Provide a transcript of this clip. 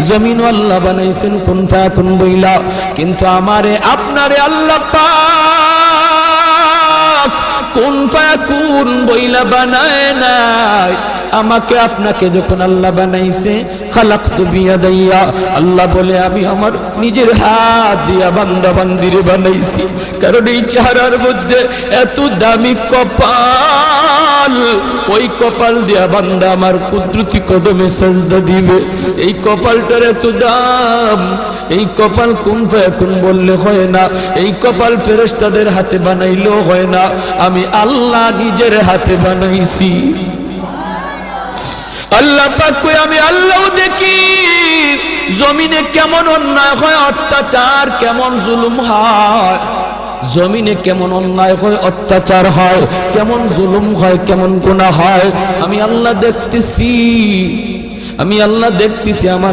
জমিন আল্লাহ বানাইছেন কুন ফায়াকুন বইলা, কিন্তু আমারে আপনারে আল্লাহ পাক কুন ফায়াকুন বইলা বানায় নাই। আমাকে আপনাকে যখন আল্লাহ বানাইছে, খালাকতু বিয়াদাইয়া, আল্লাহ বলে আমি আমার নিজের হাত দিয়া বান্দা বান্দিরে বানাইছি। কারণ এই চেহারার মধ্যে এত দামি কপাল, ওই কপাল দিয়া বান্দা আমার কুদরতি কদমে সাজদা দিবে। এই কপালটার এত দাম, এই কপাল কুন ফায়াকুন বললে হয় না, এই কপাল ফেরেশতাদের হাতে বানাইলেও হয় না, আমি আল্লাহ নিজের হাতে বানাইছি। আল্লাহ পাক কই আমি আল্লাহও দেখি জমিনে কেমন অন্যায় হয়, অত্যাচার কেমন জুলুম হয়, জমিনে কেমন অন্যায় হয়, অত্যাচার হয়, কেমন জুলুম হয়, কেমন গুনাহ হয়, আমি আল্লাহ দেখতেছি, আমি আল্লাহ দেখতেছি। আমার